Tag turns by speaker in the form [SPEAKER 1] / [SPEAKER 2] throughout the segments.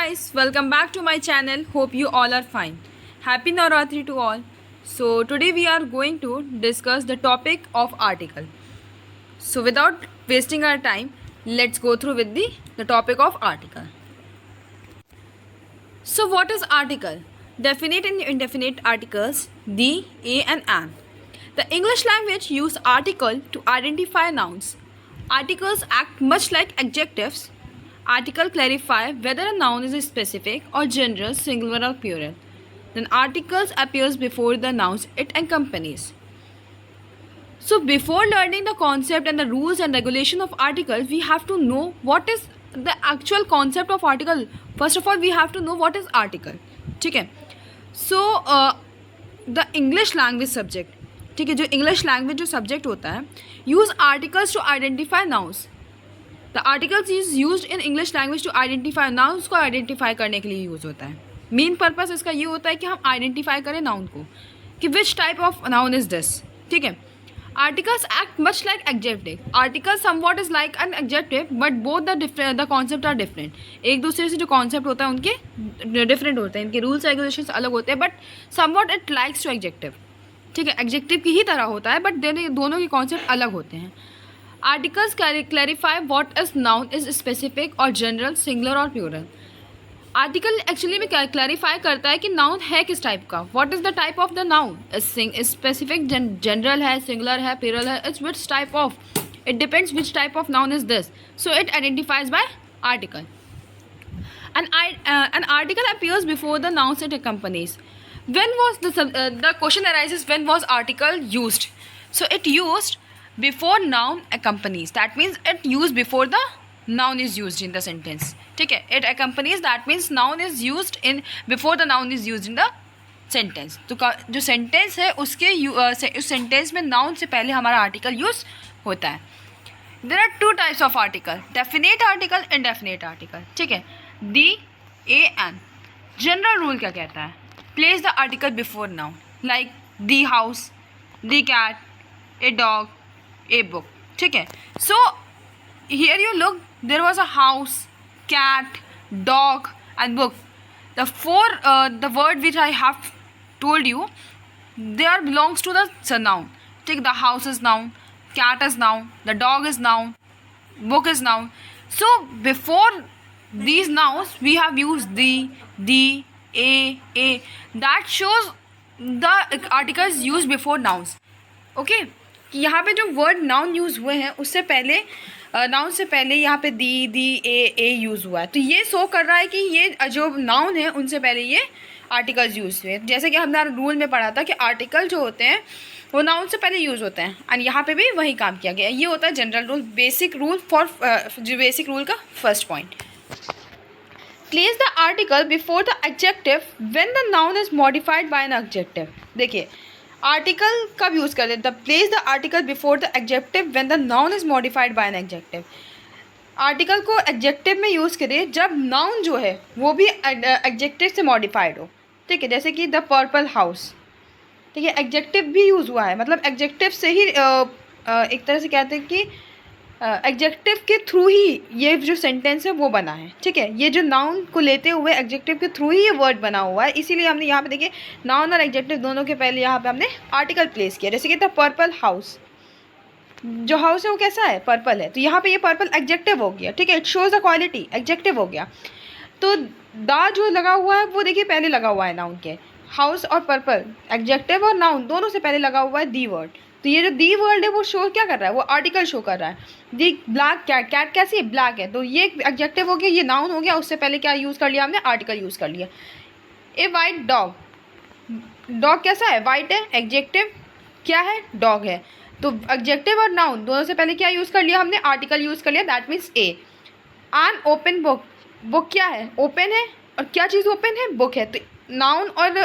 [SPEAKER 1] guys, welcome back to my channel. Hope you all are fine. Happy Navratri to all. So today we are going to discuss the topic of article. So without wasting our time, let's go through with the topic of article. So what is article? Definite and indefinite articles, the, a and an. The English language use article to identify nouns. Articles act much like adjectives. Article clarify whether a noun is specific or general, singular or plural. Then articles appears before the nouns it accompanies. So before learning the concept and the rules and regulation of articles, we have to know what is the actual concept of article. First of all, we have to know what is article. ठीक है. So the English language subject, ठीक है, जो English language जो subject होता है, use articles to identify nouns. The articles is used in English language to identify nouns को identify करने के लिए यूज़ होता है. मेन पर्पस इसका ये होता है कि हम आइडेंटिफाई करें नाउन को कि which type of noun is this. ठीक है. Articles act much like adjective. Article somewhat is like an adjective but both the concept are different. एक दूसरे से जो कॉन्सेप्ट होता है उनके डिफरेंट होते हैं, इनके रूल्स रेगुलेशंस अलग होते हैं, but somewhat it likes to adjective. ठीक है, एडजेक्टिव की ही तरह होता है बट दोनों के कॉन्सेप्ट अलग होते हैं. Articles clarify what is noun is specific और जनरल, सिंगुलर और प्लूरल. आर्टिकल एक्चुअली में क्लैरिफाई करता है कि नाउन है किस टाइप का. What is the type of the noun. Specific, general है, सिंगुलर है, प्लूरल है. It's which type of, it depends which type of noun is this. So it identifies bye article. An article appears before the nouns it accompanies. When was the question arises, when was article used? So it used before noun accompanies. That means it used before the noun is used in the sentence. ठीक है, it accompanies, that means noun is used in before the noun is used in the sentence. तो जो sentence है उसके उस sentence में noun से पहले हमारा article use होता है. There are two types of article, definite article, indefinite article. ठीक है. The, a and. General rule क्या कहता है? Place the article before noun, like the house, the cat, a dog, a book. ठीक है. So here you look, there was a house, cat, dog and book. The word which I have told you, they are belongs to the noun. Take the house is noun, cat is noun, the dog is noun, book is noun. So before these nouns we have used the, a. That shows the articles used before nouns. Okay, कि यहाँ पे जो word noun use हुए हैं उससे पहले, noun से पहले यहाँ पे दी, ए यूज़ हुआ है. तो ये शो कर रहा है कि ये जो नाउन है उनसे पहले ये आर्टिकल्स यूज़ हुए. जैसे कि हमने रूल में पढ़ा था कि आर्टिकल जो होते हैं वो नाउन से पहले यूज़ होते हैं, एंड यहाँ पे भी वही काम किया गया. ये होता है general rule, basic rule for जो बेसिक रूल का first point. Place the article before the adjective when the noun is modified by an adjective. देखिए आर्टिकल कब यूज़ करते हैं. Place the article before the adjective when the noun is modified by an adjective. Article को adjective में use करें जब noun जो है वो भी एडजेक्टिव से मॉडिफाइड हो. ठीक है, जैसे कि द पर्पल हाउस. ठीक है, एडजेक्टिव भी यूज़ हुआ है, मतलब एडजेक्टिव से ही एक तरह से कहते हैं कि एडजेक्टिव के थ्रू ही ये जो सेंटेंस है वो बना है. ठीक है, ये जो नाउन को लेते हुए एडजेक्टिव के थ्रू ही ये वर्ड बना हुआ है. इसीलिए हमने यहाँ पे देखिए नाउन और एडजेक्टिव दोनों के पहले यहाँ पे हमने आर्टिकल प्लेस किया. जैसे कि द पर्पल हाउस, जो हाउस है वो कैसा है, पर्पल है, तो यहाँ पे ये पर्पल एडजेक्टिव हो गया. ठीक है, it shows the quality, adjective हो गया. तो द जो लगा हुआ है वो देखिए पहले लगा हुआ है नाउन के. हाउस और पर्पल, एडजेक्टिव और नाउन दोनों से पहले लगा हुआ है दी वर्ड. तो ये जो दी वर्ड है वो शो क्या कर रहा है, वो आर्टिकल शो कर रहा है. दी ब्लैक कैट, कैट कैसी है, ब्लैक है, तो ये एडजेक्टिव हो गया, ये नाउन हो गया. उससे पहले क्या यूज़ कर लिया हमने, आर्टिकल यूज़ कर लिया. ए वाइट डॉग, डॉग कैसा है, वाइट है, एडजेक्टिव क्या है, डॉग है. तो एडजेक्टिव और नाउन दोनों से पहले क्या यूज़ कर लिया हमने, आर्टिकल यूज़ कर लिया. That means A. An open book, book क्या है, ओपन है, और क्या चीज़ ओपन है, बुक है. तो नाउन और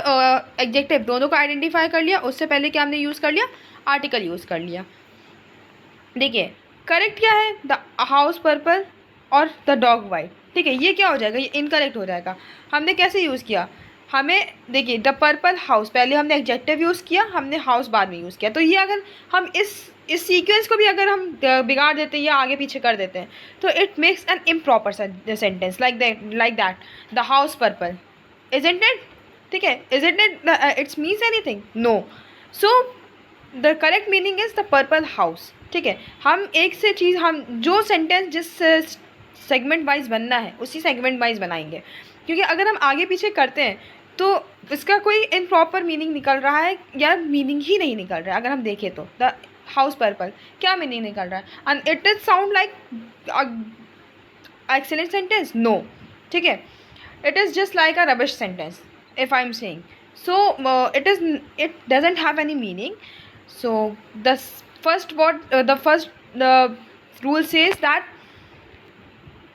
[SPEAKER 1] एडजेक्टिव दोनों को आइडेंटिफाई कर लिया. उससे पहले क्या हमने यूज़ कर लिया, आर्टिकल यूज़ कर लिया. देखिए करेक्ट क्या है, द हाउस पर्पल और द डॉग वाइट. ठीक है, ये क्या हो जाएगा, ये इनकरेक्ट हो जाएगा. हमने कैसे यूज़ किया, हमें देखिए द पर्पल हाउस, पहले हमने एडजेक्टिव यूज़ किया, हमने हाउस बाद में यूज़ किया, तो ये अगर हम इस सीक्वेंस को भी अगर हम बिगाड़ देते हैं या आगे पीछे कर देते हैं तो it makes an improper sentence like that the house purple, isn't it? ठीक है, isn't it it's means anything? No. So the correct meaning is the purple house. ठीक है, हम एक से चीज़, हम जो सेंटेंस जिस सेगमेंट वाइज बनना है उसी सेगमेंट वाइज बनाएंगे, क्योंकि अगर हम आगे पीछे करते हैं तो इसका कोई इम्प्रॉपर मीनिंग निकल रहा है या मीनिंग ही नहीं निकल रहा है। अगर हम देखें तो द हाउस पर्पल क्या मीनिंग निकल रहा है? And it is sound like excellent sentence? No. ठीक है, it is just like a rubbish sentence if I'm saying so. It doesn't have any meaning. So the first rule says that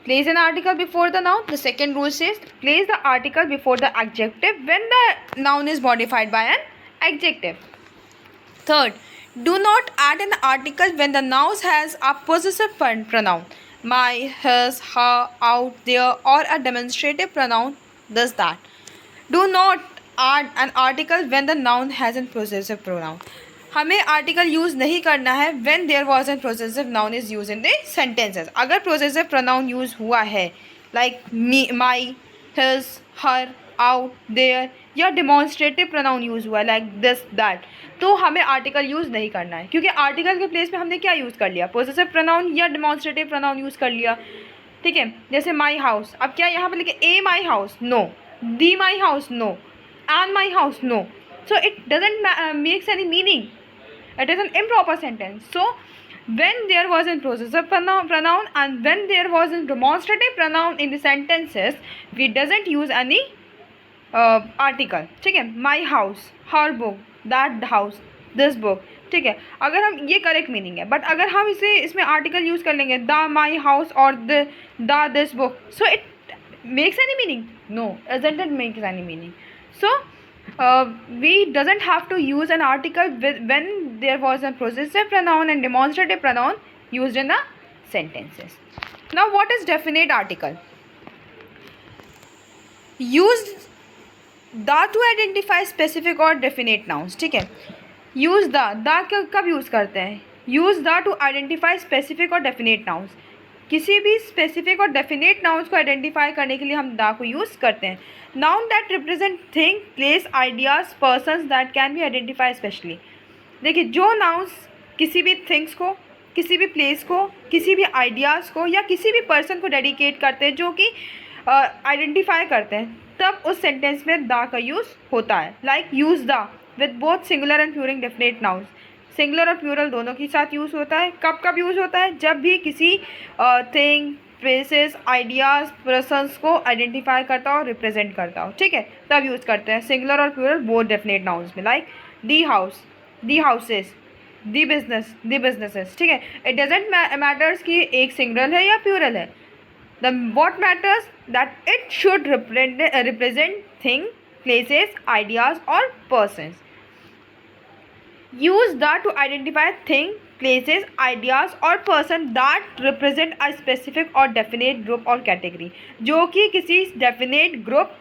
[SPEAKER 1] place an article before the noun. The second rule says place the article before the adjective when the noun is modified by an adjective. Third, do not add an article when the noun has a possessive pronoun. My, his, her, out, there, or a demonstrative pronoun does that. Do not add an article when the noun has a possessive pronoun. हमें article use नहीं करना है when there was a possessive noun is used in the sentences. अगर possessive pronoun use हुआ है like me, my, his, her, out, there, या demonstrative pronoun use हुआ है like this, that, तो हमें आर्टिकल यूज़ नहीं करना है, क्योंकि आर्टिकल के प्लेस में हमने क्या यूज़ कर लिया? पोजेसिव प्रोनाउन या डिमॉन्स्ट्रेटिव प्रोनाउन यूज़ कर लिया। ठीक है, जैसे माई हाउस, अब क्या यहाँ पे लिखे a my house? No. The my house? No. And my house? No. So it doesn't makes any meaning, it is an improper sentence. So when there was a possessive pronoun and when there was a demonstrative pronoun in the sentences, we doesn't use any article. ठीक है, my house, her book, that house, this book. ठीक है, अगर हम ये correct meaning है, but अगर हम इसमें आर्टिकल यूज़ कर लेंगे द माई हाउस और the this book, so it makes any meaning? No, isn't it makes any meaning. So we doesn't have to use an article when there was a possessive pronoun and demonstrative pronoun used in the sentences. Now what is definite article? Used the to identify specific or definite nouns. ठीक है, use the कब use करते हैं? use the to identify specific or definite nouns. किसी भी specific और definite nouns को identify करने के लिए हम द को यूज़ करते हैं. Noun that represent thing, place, ideas, persons that can be identify specially. देखिए, जो नाउन्स किसी भी थिंग्स को, किसी भी प्लेस को, किसी भी आइडियाज़ को या किसी भी पर्सन को डेडिकेट करते हैं, जो कि आइडेंटिफाई करते हैं, तब उस सेंटेंस में द का यूज़ होता है. Like use the with both singular and plural definite nouns. Singular और प्लूरल दोनों के साथ यूज़ होता है. कब यूज़ होता है? जब भी किसी थिंग, प्लेसेस, आइडियाज़, पर्सन्स को आइडेंटिफाई करता हो, रिप्रेजेंट करता हो. ठीक है, तब यूज़ करते हैं सिंगुलर और प्लूरल बोथ डेफिनेट नाउन्स में. Like the house, the houses, the business, the businesses. ठीक है, इट डजेंट मैटर्स कि एक सिंगुलर है या प्लूरल है. The what matters that it should represent thing, places, ideas और persons. Use the to identify thing, places, ideas or person that represent a specific or definite group or category. जो कि किसी definite group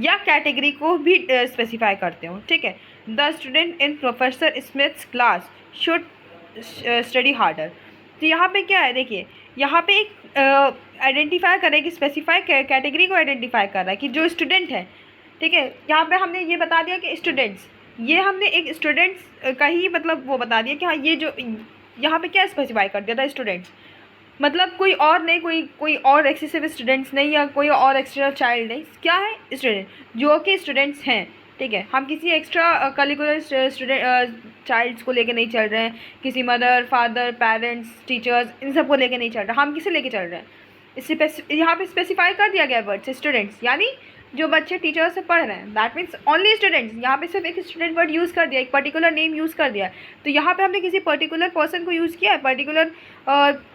[SPEAKER 1] या category को भी specify करते हो. ठीक है, the student in Professor Smith's class should study harder. तो यहाँ पे क्या है? देखिए, यहाँ पे एक आइडेंटिफाई कर रहा है कि स्पेसिफाई कैटेगरी को आइडेंटिफाई कर रहा है कि जो स्टूडेंट है. ठीक है, यहाँ पे हमने ये बता दिया कि स्टूडेंट्स, ये हमने एक स्टूडेंट्स का ही मतलब वो बता दिया कि हाँ, ये जो यहाँ पे क्या स्पेसिफाई कर दिया था, स्टूडेंट्स, मतलब कोई और नहीं, कोई और एक्सेसिव स्टूडेंट्स नहीं या कोई और एक्स्ट्रा चाइल्ड नहीं. क्या है? स्टूडेंट, जो कि स्टूडेंट्स हैं. ठीक है, हम किसी एक्स्ट्रा करिकुलर स्टूडेंट चाइल्ड्स को लेके नहीं चल रहे हैं, किसी मदर, फादर, पेरेंट्स, टीचर्स, इन सब को लेके नहीं चल रहे. हम किसे लेके चल रहे हैं? इससे यहाँ पे स्पेसिफाई कर दिया गया वर्ड से, स्टूडेंट्स, यानी जो बच्चे टीचर से पढ़ रहे हैं, दैट मीन्स ओनली स्टूडेंट्स. यहाँ पे सिर्फ एक स्टूडेंट वर्ड यूज़ कर दिया, एक पर्टिकुलर नेम यूज़ कर दिया. तो यहाँ पे हमने किसी पर्टिकुलर पर्सन को यूज़ किया है, पर्टिकुलर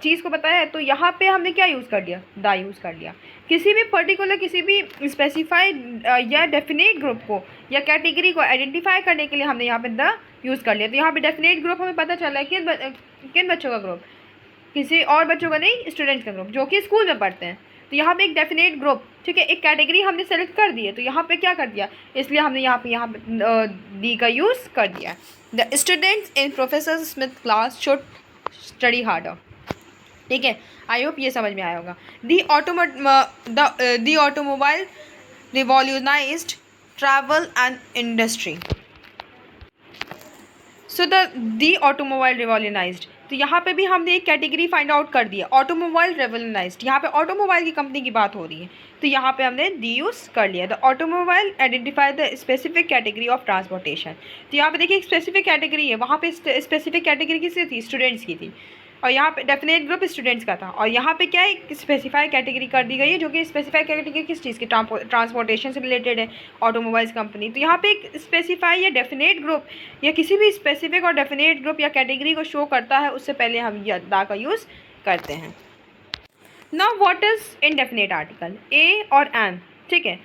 [SPEAKER 1] चीज़ को बताया है, तो यहाँ पे हमने क्या यूज़ कर दिया? द यूज़ कर लिया. किसी भी पर्टिकुलर, किसी भी स्पेसिफाइड या डेफिनेट ग्रुप को या कैटेगरी को आइडेंटिफाई करने के लिए हमने यहाँ पे द यूज़ कर लिया. तो यहाँ पे डेफिनेट ग्रुप हमें पता चला है किन बच्चों का ग्रुप, किसी और बच्चों का नहीं, स्टूडेंट्स का ग्रुप जो कि स्कूल में पढ़ते हैं. तो यहाँ पे एक डेफिनेट ग्रुप ठीक है, एक कैटेगरी हमने सेलेक्ट कर दी है, तो यहाँ पे क्या कर दिया, इसलिए हमने यहाँ पे दी का यूज़ कर दिया। The students in Professor Smith class should study harder. ठीक है, आई होप ये समझ में आया होगा। The automobile revolutionised travel and industry. So the automobile revolutionised, तो यहाँ पे भी हमने एक कैटेगरी फाइंड आउट कर दिया, ऑटोमोबाइल रिवॉल्यूनाइज्ड। यहाँ पे ऑटोमोबाइल की कंपनी की बात हो रही है, तो यहाँ पे हमने दी यूज़ कर लिया। The automobile identify the specific category of transportation. तो यहाँ पे देखिए एक स्पेसिफिक कैटेगरी है, वहाँ पे स्पेसिफिक कैटेगरी किसकी थी, स्टूडेंट्स की थी, और यहाँ पे डेफिनेट ग्रुप स्टूडेंट्स का था। और यहाँ पे क्या है, स्पेसिफाई कैटेगरी कर दी गई है, जो कि स्पेसिफाई कैटेगरी किस चीज़ की, ट्रांसपोर्टेशन से रिलेटेड है, ऑटोमोबाइल्स कंपनी। तो यहाँ पे एक स्पेसिफाई या डेफिनेट ग्रुप या किसी भी स्पेसिफिक और डेफिनेट ग्रुप या कैटेगरी को शो करता है, उससे पहले हम दा का यूज़ करते हैं। Now what is indefinite article, a और एन। ठीक है,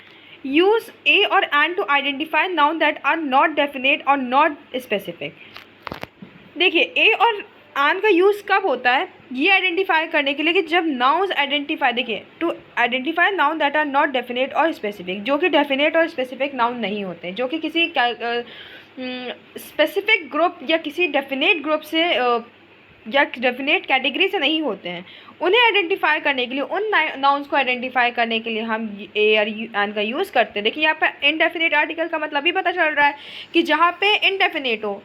[SPEAKER 1] यूज़ ए और an to identify noun that are not definite और नॉट स्पेसिफिक। देखिए ए और एन का यूज़ कब होता है, ये आइडेंटिफाई करने के लिए कि जब नाउन्स आइडेंटिफाई, देखिए to identify noun that are not definite और स्पेसिफिक, जो कि डेफिनेट और स्पेसिफिक नाउन नहीं होते, जो कि किसी स्पेसिफिक ग्रुप या किसी डेफिनेट ग्रुप से या डेफिनेट कैटेगरी से नहीं होते हैं, उन्हें आइडेंटिफाई करने के लिए, उन नाउन्स को आइडेंटिफाई करने के लिए हम ए और एन का यूज़ करते हैं। देखिए यहाँ पर इनडेफिनेट आर्टिकल का मतलब ही पता चल रहा है कि जहाँ पे इनडेफिनेट हो,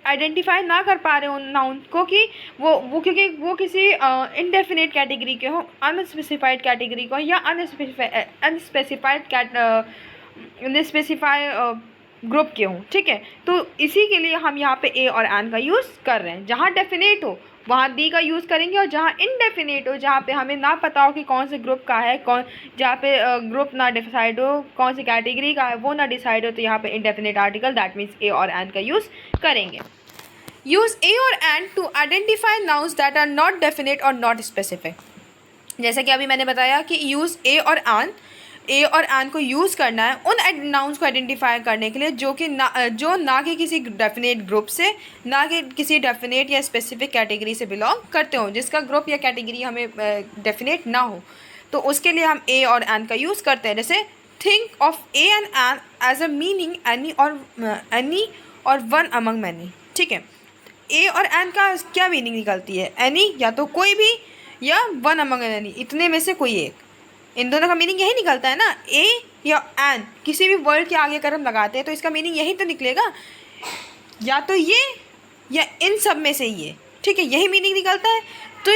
[SPEAKER 1] आइडेंटिफाई ना कर पा रहे उन नाउन को कि वो क्योंकि वो किसी इनडेफिनेट कैटेगरी के हो, अनस्पेसिफाइड कैटेगरी को या अनस्पेसिफाई ग्रुप के हों। ठीक है, तो इसी के लिए हम यहाँ पे ए और एन का यूज़ कर रहे हैं। जहाँ डेफिनेट हो वहाँ दी का यूज़ करेंगे, और जहाँ इनडेफिनेट हो, जहाँ पे हमें ना पता हो कि कौन से ग्रुप का है, जहाँ पे ग्रुप ना डिसाइड हो, कौन सी कैटेगरी का है वो ना डिसाइड हो, तो यहाँ पे indefinite article that means a और एन का यूज़ करेंगे। यूज़ ए और an to identify nouns that are not definite और नॉट स्पेसिफिक। जैसा कि अभी मैंने बताया कि यूज़ ए और एन को यूज़ करना है उन नाउन्स को आइडेंटिफाई करने के लिए जो ना कि किसी डेफिनेट ग्रुप से, ना कि किसी डेफिनेट या स्पेसिफिक कैटेगरी से बिलोंग करते हो, जिसका ग्रुप या कैटेगरी हमें डेफिनेट ना हो, तो उसके लिए हम ए और एन का यूज़ करते हैं। जैसे think of a and an as a meaning any और वन अमंग मैनी। ठीक है, ए और एन का क्या मीनिंग निकलती है, एनी या तो कोई भी, या वन अमंग एनी, इतने में से कोई एक। इन दोनों का मीनिंग यही निकलता है ना, ए या एन, किसी भी वर्ड के आगे अगर हम लगाते हैं तो इसका मीनिंग यही तो निकलेगा, या तो ये या इन सब में से ये। ठीक है, यही मीनिंग निकलता है। तो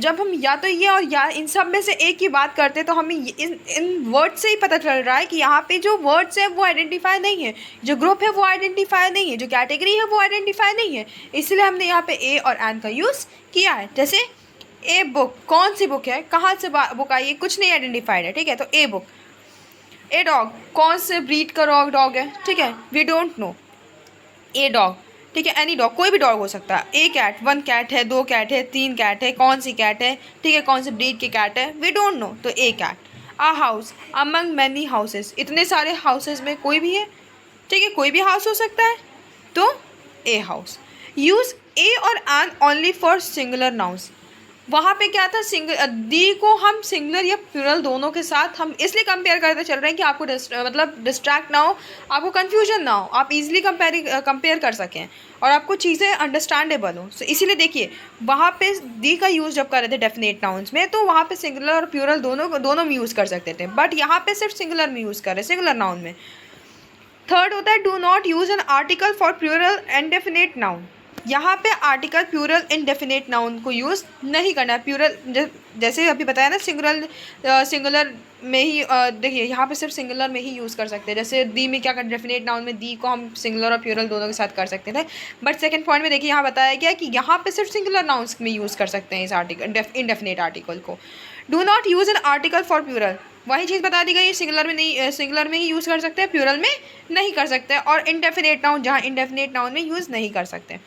[SPEAKER 1] जब हम या तो ये और या इन सब में से एक की बात करते हैं, तो हमें इन वर्ड से ही पता चल रहा है कि यहाँ पे जो वर्ड्स है वो आइडेंटिफाई नहीं है, जो ग्रुप है वो आइडेंटिफाई नहीं है, जो कैटेगरी है वो आइडेंटिफाई नहीं है, इसलिए हमने यहाँ पे ए और एन का यूज़ किया है। जैसे ए बुक, कौन सी बुक है, कहाँ से बुक आई है, कुछ नहीं आइडेंटिफाइड है। ठीक है, तो ए बुक। ए डॉग, कौन से ब्रीड का डॉग है, ठीक है, we don't know. A dog, ठीक है, एनी डॉग, कोई भी डॉग हो सकता है। ए कैट, वन कैट है, दो कैट है, तीन कैट है, कौन सी कैट है, ठीक है, कौन से ब्रीड की कैट है, वी डोंट नो, तो ए कैट। आ हाउस, अमंग मैनी हाउसेस, इतने सारे हाउसेस में कोई भी है, ठीक है, कोई भी हाउस हो सकता है, तो ए हाउस। यूज़ ए और an only for singular nouns. वहाँ पे क्या था, दी को हम सिंगुलर या प्लूरल दोनों के साथ हम इसलिए कंपेयर करते चल रहे हैं कि आपको मतलब डिस्ट्रैक्ट ना हो, आपको कन्फ्यूजन ना हो, आप इजीली कंपेयर कर सकें और आपको चीज़ें अंडरस्टैंडेबल हो। सो इसीलिए देखिए वहाँ पे दी का यूज़ जब कर रहे थे डेफिनेट नाउन्स में, तो वहाँ पे सिंगुलर और प्लूरल दोनों में यूज़ कर सकते थे, बट यहाँ पे सिर्फ सिंगुलर में यूज़ कर रहे हैं, सिंगुलर नाउन में। थर्ड होता है do not use an article for plural indefinite noun. यहाँ पे आर्टिकल प्लूरल इनडेफिनेट नाउन को यूज़ नहीं करना है। प्लूरल जैसे अभी बताया ना, सिंगुलर में ही देखिए यहाँ पे सिर्फ सिंगुलर में ही यूज़ कर सकते हैं। जैसे दी में क्या कर, डेफिनेट नाउन में दी को हम सिंगुलर और प्लूरल दोनों के साथ कर सकते थे, बट सेकंड पॉइंट में देखिए यहाँ बताया गया कि यहाँ पे सिर्फ सिंगुलर नाउन्स में यूज़ कर सकते हैं इस आर्टिकल इनडेफिनेट आर्टिकल को। Do not use an article for plural, वही चीज़ बता दी गई, सिंगुलर में नहीं, सिंगुलर में ही यूज़ कर सकते हैं, प्लूरल में नहीं कर सकते, और इनडेफिनेट नाउन जहाँ इनडेफिनेट नाउन में यूज़ नहीं कर सकते।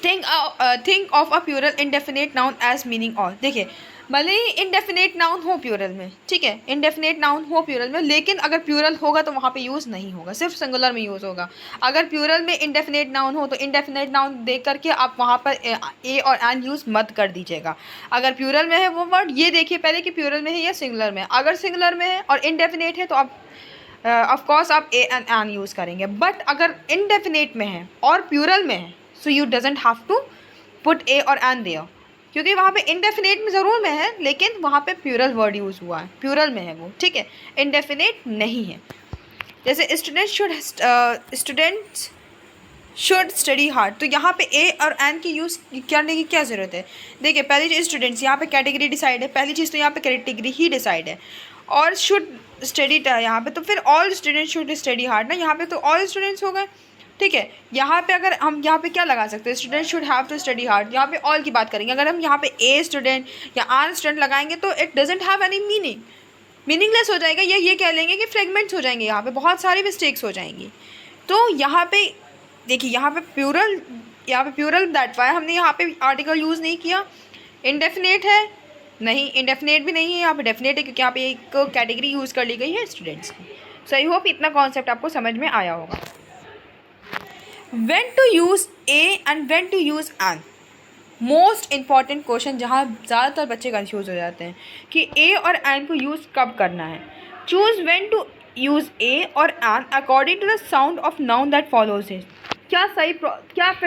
[SPEAKER 1] Think of a plural indefinite noun as meaning all. देखिए भले ही इनडेफिनेट नाउन हो प्यूरल में, ठीक है, इनडेफिनेट नाउन हो प्यूरल में, लेकिन अगर प्यूरल होगा तो वहाँ पे यूज़ नहीं होगा, सिर्फ सिंगुलर में यूज़ होगा। अगर प्यूरल में इनडेफिनेट नाउन हो तो इनडेफिनेट नाउन देख करके आप वहाँ पर ए और एन यूज़ मत कर दीजिएगा। अगर प्यूरल में है वो वर्ड, ये देखिए पहले कि प्यूरल में है या सिंगुलर में। अगर सिंगुलर में है और इनडेफिनेट है तो आप ऑफ कोर्स आप ए एंड एन यूज़ करेंगे। बट अगर इनडेफिनेट में है और प्यूरल में है so you doesn't have to put a और एन देयर, क्योंकि वहाँ पे इंडेफिनेट में ज़रूर में है लेकिन वहाँ पे प्यूरल वर्ड यूज़ हुआ है, प्यूरल में है वो, ठीक है, इंडेफिनेट नहीं है। जैसे स्टूडेंट्स शुड स्टडी हार्ड, तो यहाँ पे ए और एन की यूज़ करने की क्या ज़रूरत है। देखिए पहली चीज़ स्टूडेंट्स, यहाँ पे कैटेगरी डिसाइड है, पहली चीज़ तो यहाँ पे कैटेगरी ही डिसाइड है, और शुड स्टडी यहाँ पे, तो फिर all students should study hard ना, यहाँ पे तो ऑल स्टूडेंट्स हो गए, ठीक है। यहाँ पे अगर हम यहाँ पे क्या लगा सकते हैं, student should have to study hard, यहाँ पे ऑल की बात करेंगे। अगर हम यहाँ पे ए स्टूडेंट या आन स्टूडेंट लगाएंगे तो it doesn't have any meaning, meaningless हो जाएगा, या ये कह लेंगे कि फ्रेगमेंट्स हो जाएंगे, यहाँ पे बहुत सारी मिस्टेक्स हो जाएंगी। तो यहाँ पे देखिए यहाँ पे प्यूरल दैट वाई हमने यहाँ पे आर्टिकल यूज़ नहीं किया। इनडेफिनेट है नहीं, इनडेफिनेट भी नहीं है, यहाँ पे डेफिनेट है क्योंकि यहाँ पे एक कैटेगरी यूज़ कर ली गई है स्टूडेंट्स की। सो आई होप इतना कॉन्सेप्ट आपको समझ में आया होगा। When to use A and when to use an, most important question जहाँ ज़्यादातर बच्चे कंफ्यूज हो जाते हैं कि ए और एन को यूज़ कब करना है। Choose when to use a और an according to the sound of noun that follows it. क्या फिट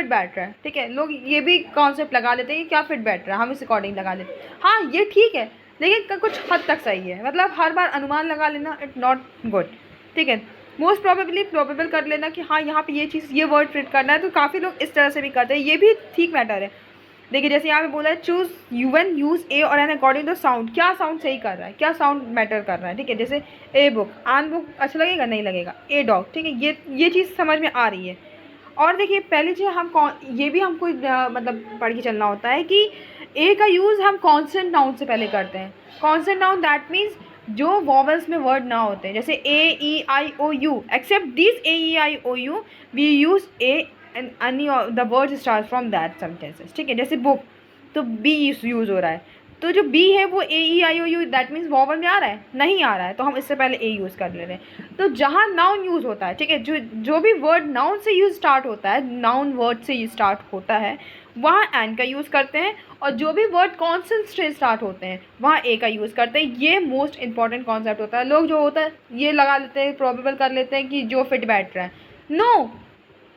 [SPEAKER 1] बैठ रहा है, ठीक है, लोग ये भी कॉन्सेप्ट लगा लेते हैं कि क्या फिट बैठ रहा है, हम इस अकॉर्डिंग लगा लेते हैं। हाँ ये ठीक है, लेकिन कुछ हद तक सही है, मतलब हर बार अनुमान लगा लेना इट नॉट गुड, ठीक है। मोस्ट प्रोबेबल कर लेना कि हाँ यहाँ पे ये चीज़, ये वर्ड फिट करना है, तो काफ़ी लोग इस तरह से भी करते हैं, ये भी ठीक मैटर है। देखिए जैसे यहाँ पे बोला है चूज़ वन यूज़ ए और एन अकॉर्डिंग टू साउंड, क्या साउंड सही कर रहा है, क्या साउंड मैटर कर रहा है, ठीक है। जैसे ए बुक, आन बुक अच्छा लगेगा, नहीं लगेगा, ए डॉग, ठीक है, ये चीज़ समझ में आ रही है। और देखिए पहले जो ये भी हमको मतलब पढ़ के चलना होता है कि ए का यूज़ हम कॉन्सेंट नाउन से पहले करते हैं। कॉन्सेंट नाउन दैट मीन्स जो वॉवल्स में वर्ड ना होते हैं, जैसे A E I O U, except this A E I O U we use a and any the word start from that sentences, ठीक है। जैसे बुक तो बी यूज़ हो रहा है, तो जो बी है वो ए ई आई ओ यू दैट मीन्स वॉवल में आ रहा है, नहीं आ रहा है, तो हम इससे पहले ए यूज़ कर ले रहे हैं। तो जहाँ नाउन यूज़ होता है, ठीक है, जो भी वर्ड नाउन से यूज़ स्टार्ट होता है, नाउन वर्ड से यूज स्टार्ट होता है, वहाँ एन का यूज़ करते हैं, और जो भी वर्ड कॉन्सेंट से स्टार्ट होते हैं वहाँ ए का यूज़ करते हैं। ये मोस्ट इंपॉर्टेंट कॉन्सेप्ट होता है। लोग जो होता है ये लगा लेते हैं, प्रोबेबल कर लेते हैं कि जो फिट बैठ रहा है। नो,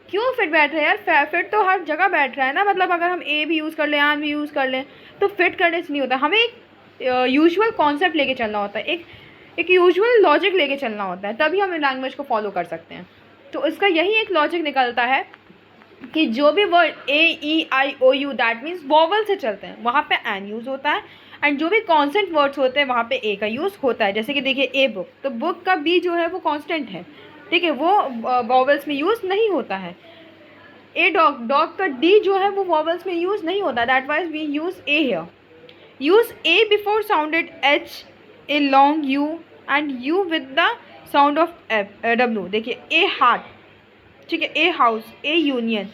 [SPEAKER 1] क्यों फिट बैठ रहा है यार, फिट तो हर जगह बैठ रहा है ना, मतलब अगर हम ए भी यूज़ कर लें, एन भी यूज़ कर लें, तो फिट करने से नहीं होता। हमें एक यूजुअल कॉन्सेप्ट लेके चलना होता है, एक यूजुअल लॉजिक लेके चलना होता है, तभी हम लैंग्वेज को फॉलो कर सकते हैं। तो इसका यही एक लॉजिक निकलता है कि जो भी word a E I O u that means vowel से चलते हैं वहाँ पे एन यूज़ होता है, एंड जो भी कॉन्स्टेंट वर्ड्स होते हैं वहाँ पे ए का यूज़ होता है। जैसे कि देखिए ए बुक, तो बुक का बी जो है वो कॉन्स्टेंट है, ठीक है, वो वॉवल्स में यूज़ नहीं होता है। ए डॉग, डॉग का डी जो है वो वॉवल्स में यूज़ नहीं होता, that wise we use a here. Use a before sounded H, a long U and U with the sound of W. देखिए ए हार्ट, ठीक है, a house, a union,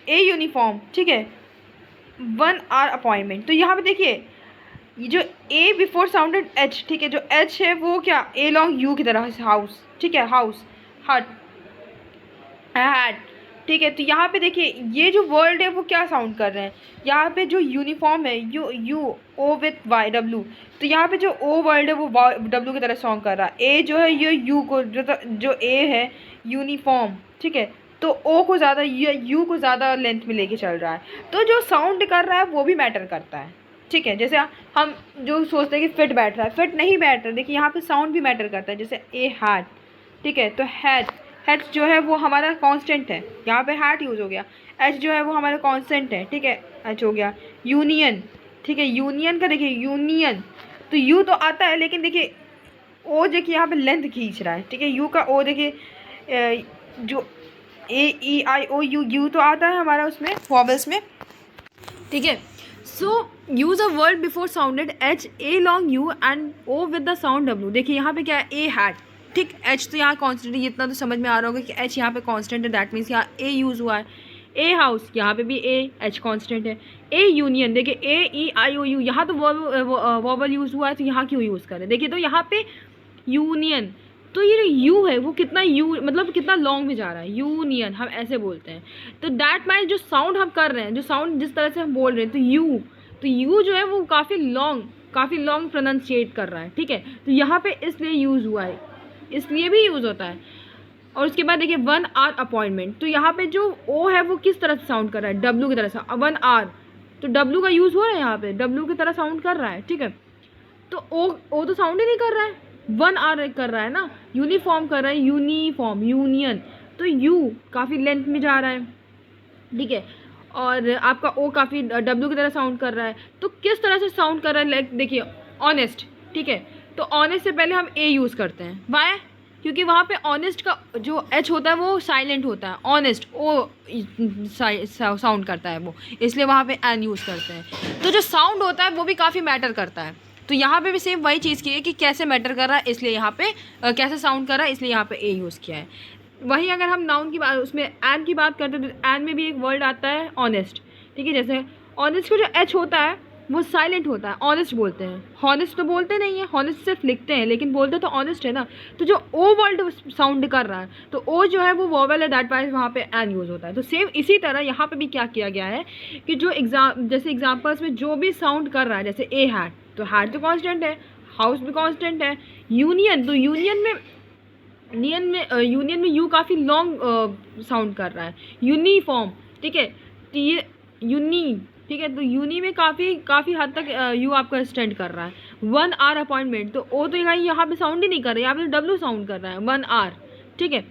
[SPEAKER 1] a uniform, ठीक है, 1 our appointment. तो यहाँ पे देखिए जो ए बिफोर साउंडेड एच, ठीक है, जो एच है वो क्या ए लॉन्ग यू की तरह, हाउस, ठीक है, हाउस, हट, हैट, ठीक है। तो यहाँ पे देखिए ये जो वर्ड है वो क्या साउंड कर रहे हैं, यहाँ पे जो यूनिफॉर्म है U O with Y W, तो यहाँ पे जो ओ वर्ड है वो डब्ल्यू की तरह साउंड कर रहा है। ए जो है ये यू को, जो ए है यूनिफॉर्म, ठीक है, तो ओ को ज़्यादा, यू को ज़्यादा लेंथ में लेके चल रहा है, तो जो साउंड कर रहा है वो भी मैटर करता है, ठीक है। जैसे हम जो सोचते हैं कि फिट बैठ रहा है, फिट नहीं बैठ रहा, देखिए यहाँ पे साउंड भी मैटर करता है। जैसे ए हैट, ठीक है, तो हैट जो है वो हमारा कांस्टेंट है, यहाँ पे हैट यूज़ हो गया। एच जो है वो हमारा कांस्टेंट है, ठीक है, एच हो गया। यूनियन, ठीक है, यूनियन का देखिए यूनियन, तो यू तो आता है, लेकिन देखिए ओ देखिए यहाँ पे लेंथ खींच रहा है, ठीक है, यू का ओ देखिए जो ए ई आई ओ यू, यू तो आता है हमारा उसमें वॉवल्स में, ठीक है। So use a word before sounded H, a long U and O with the sound W. देखिए यहाँ पे क्या है, ए हैट, ठीक, एच तो यहाँ कॉन्स्टेंट है, इतना तो समझ में आ रहा होगा कि एच यहाँ पे कॉन्स्टेंट है, दैट मीन्स यहाँ ए यूज़ हुआ है। ए हाउस, यहाँ पे भी ए, एच कांस्टेंट है। ए यूनियन, देखिए ए ई आई ओ यू, यहाँ तो वॉवल यूज़ हुआ है, तो यहाँ क्यों यूज़ करें, देखिए तो यहाँ पे यूनियन, तो ये जो यू है वो कितना यू मतलब कितना लॉन्ग में जा रहा है, यूनियन हम ऐसे बोलते हैं। तो दैट मीन्स जो साउंड हम कर रहे हैं, जो साउंड जिस तरह से हम बोल रहे हैं, तो यू जो है वो काफ़ी लॉन्ग प्रोनाउंशिएट कर रहा है, ठीक है। तो यहाँ पे इसलिए यूज़ हुआ है, इसलिए भी यूज़ होता है। और उसके बाद देखिए 1 आवर अपॉइंटमेंट, तो यहाँ पे जो ओ है वो किस तरह से साउंड कर रहा है, डब्ल्यू की तरह से, 1 आवर, तो डब्ल्यू का यूज़ हो रहा है यहाँ पे, डब्ल्यू की तरह साउंड कर रहा है, ठीक है। तो ओ तो साउंड ही नहीं कर रहा है, 1 आवर कर रहा है ना, यूनिफॉर्म कर रहा है, यूनिफॉर्म, यूनियन, तो यू काफ़ी लेंथ में जा रहा है, ठीक है। और आपका ओ काफ़ी डब्ल्यू की तरह साउंड कर रहा है, तो किस तरह से साउंड कर रहा है, लाइक देखिए ऑनेस्ट, ठीक है। तो ऑनेस्ट से पहले हम ए यूज़ करते हैं, वाई, क्योंकि वहाँ पे ऑनेस्ट का जो एच होता है वो साइलेंट होता है, ऑनेस्ट ओ साउंड करता है वो, इसलिए वहाँ पे एन यूज़ करते हैं। तो जो साउंड होता है वो भी काफ़ी मैटर करता है। तो यहाँ पे भी सेम वही चीज़ की है कि कैसे मैटर कर रहा है, इसलिए यहाँ पे कैसे साउंड कर रहा है, इसलिए यहाँ पे ए यूज़ किया है। वहीं अगर हम नाउन की बात, उसमें एन की बात करते हैं, तो एन में भी एक वर्ड आता है ऑनेस्ट, ठीक है। जैसे ऑनेस्ट का जो एच होता है वो साइलेंट होता है, ऑनेस्ट बोलते हैं, हॉनेस्ट तो बोलते नहीं है, हॉनेस्ट सिर्फ लिखते हैं, लेकिन बोलते तो ऑनेस्ट है ना। तो जो ओ वर्ड साउंड कर रहा है, तो ओ जो है वो वॉवेल है, दैट वाइज वहाँ पे एन यूज़ होता है। तो सेम इसी तरह यहाँ पे भी क्या किया गया है कि जो जैसे एग्जाम्पल्स में जो भी साउंड कर रहा है, जैसे ए हैट, तो हैट तो कॉन्स्टेंट है, हाउस भी कॉन्स्टेंट है, यूनियन, तो यूनियन में यू काफ़ी लॉन्ग साउंड कर रहा है, यूनिफॉर्म, ठीक है, तो ये यूनी, ठीक है, तो यूनी में काफ़ी हद तक यू आपका स्टैंड कर रहा है। 1 आवर अपॉइंटमेंट, तो ओ तो यहाँ पे साउंड ही नहीं कर रहा है, यहाँ पे डब्ल्यू साउंड कर रहा है, 1 आवर, ठीक है।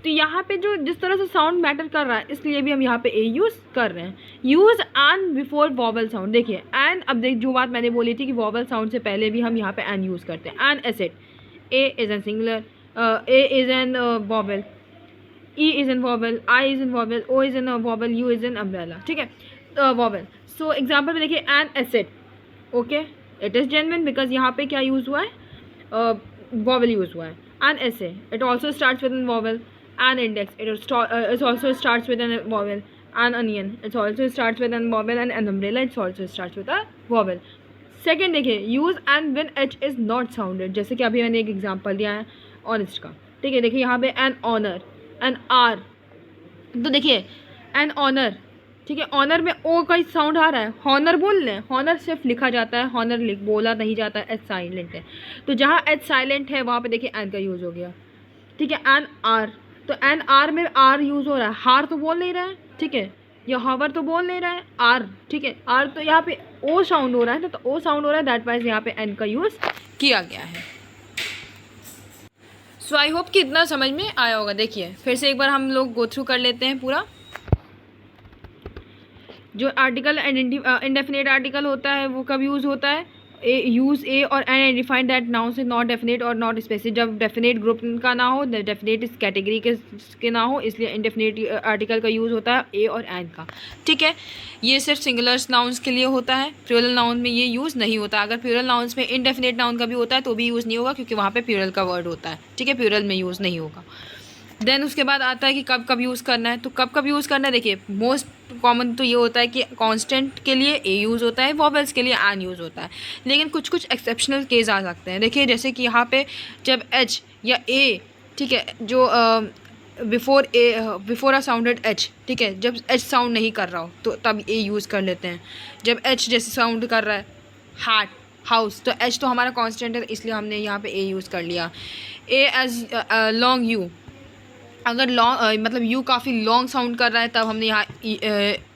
[SPEAKER 1] तो यहाँ पे जो जिस तरह से साउंड मैटर कर रहा है, इसलिए भी हम यहाँ पे ए यूज़ कर रहे हैं। Use an before vowel sound, देखिए एन, अब देख जो बात मैंने बोली थी कि वॉवल साउंड से पहले भी हम यहाँ पे एन यूज़ करते हैं। An asset, A is an singular, A is an vowel, E is an vowel, I is an vowel, O is an vowel, U is an umbrella, ठीक है, वॉवल। सो एग्जाम्पल में देखिए an asset, okay, it is genuine because यहाँ पे क्या use हुआ है, vowel use हुआ है। An essay, it also starts with an vowel. An index, it also starts with an vowel. An onion, it also starts with an vowel, and an umbrella, it also starts with a vowel. Second देखिए, use an when H is not sounded, जैसे कि अभी मैंने एक example दिया है honest का, ठीक है। देखिए यहाँ पे एन ऑनर, एन आर, तो देखिए एन ऑनर, ठीक है, ऑनर में ओ का साउंड आ रहा है, हॉनर बोल रहे हैं, हॉनर सिर्फ लिखा जाता है, हॉनर बोला नहीं जाता है, एच साइलेंट है। तो जहाँ एच साइलेंट है वहाँ पे देखिए एन का यूज़ हो गया, ठीक है। एन आर, तो एन आर में आर यूज़ हो रहा है, हार तो बोल नहीं रहा है, ठीक है, या हावर तो बोल नहीं रहा है, आर, ठीक है, आर तो यहाँ पे ओ साउंड हो रहा है, तो ओ साउंड हो रहा है, दैट वाइज यहाँ पे एन का यूज़ किया गया है। सो आई होप कि इतना समझ में आया होगा। देखिए फिर से एक बार हम लोग गो थ्रू कर लेते हैं पूरा। जो आर्टिकल इंडेफिनेट आर्टिकल होता है वो कब यूज़ होता है, यूज़ ए और एन आइडेंटिफाइड दैट नाउन से नॉट डेफिनेट और नॉट स्पेसिफिक, जब डेफिनेट ग्रुप का ना हो, डेफिनेट इस कैटेगरी के ना हो, इसलिए इंडेफिनेट आर्टिकल का यूज़ होता है ए और एन का, ठीक है। ये सिर्फ सिंगुलर नाउन्स के लिए होता है, प्लूरल नाउन में ये यूज़ नहीं होता। अगर प्लूरल नाउन्स में इंडेफिनेट नाउन का भी होता है तो भी यूज़ नहीं होगा, क्योंकि वहाँ पे प्लूरल का वर्ड होता है, ठीक है, प्लूरल में यूज़ नहीं होगा। देन उसके बाद आता है कि कब कब यूज़ करना है, तो कब कब यूज़ करना है, देखिए मोस्ट कॉमन तो ये होता है कि कांस्टेंट के लिए ए यूज़ होता है, वॉवेल्स के लिए एन यूज़ होता है, लेकिन कुछ कुछ एक्सेप्शनल केस आ सकते हैं। देखिए जैसे कि यहाँ पे जब एच या ए, ठीक है, जो बिफोर अ साउंडेड एच, ठीक है, जब एच साउंड नहीं कर रहा हो तो तब ए यूज़ कर लेते हैं। जब एच जैसे साउंड कर रहा है, हार्ट, हाउस, तो एच तो हमारा कांस्टेंट है, इसलिए हमने यहाँ पे ए यूज़ कर लिया। ए एज लॉन्ग यू, अगर लॉन्ग मतलब यू काफ़ी लॉन्ग साउंड कर रहा है तब हमने यहाँ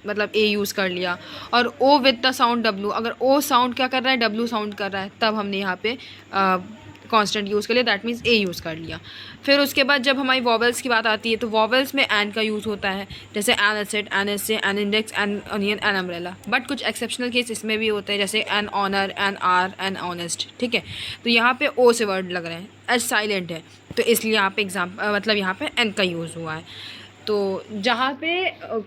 [SPEAKER 1] मतलब ए यूज़ कर लिया। और ओ विद द साउंड डब्ल्यू, अगर ओ साउंड क्या कर रहा है, डब्ल्यू साउंड कर रहा है, तब हमने यहाँ पे कांस्टेंट यूज़ कर लिया, दैट मीन्स ए यूज़ कर लिया। फिर उसके बाद जब हमारी वॉवेल्स की बात आती है तो वॉवेल्स में एन का यूज़ होता है, जैसे an asset, an essay, an index, an onion, an umbrella. But कुछ एक्सेप्शनल केस इसमें भी होते हैं, जैसे an honour, an hour, an honest, ठीक है। तो यहाँ पे ओ से वर्ड लग रहे हैं, एच साइलेंट है, तो इसलिए यहाँ पे मतलब यहाँ पे एन का यूज़ हुआ है। तो जहाँ पे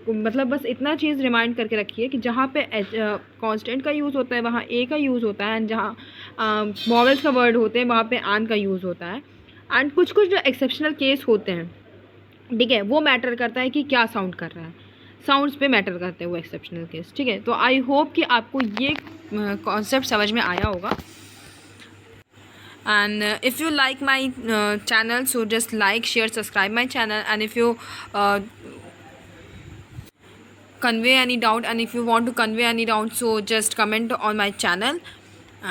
[SPEAKER 1] मतलब बस इतना चीज़ रिमाइंड करके रखिए कि जहाँ पे कांस्टेंट का यूज़ होता है वहाँ ए का यूज़ होता है, एंड जहाँ वॉवेल्स का वर्ड होते हैं वहाँ पे एन का यूज़ होता है। एंड कुछ कुछ जो एक्सेप्शनल केस होते हैं, ठीक है, वो मैटर करता है कि क्या साउंड कर रहा है। साउंड्स पे मैटर करते हैं वो एक्सेप्शनल केस, ठीक है। तो आई होप कि आपको ये कॉन्सेप्ट समझ में आया होगा। And if you like my channel, so just like, share, subscribe my channel. And if you convey any doubt, and if you want to convey any doubt, so just comment on my channel.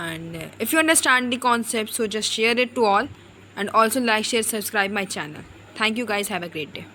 [SPEAKER 1] And if you understand the concept, so just share it to all, and also like, share, subscribe my channel. Thank you guys, have a great day.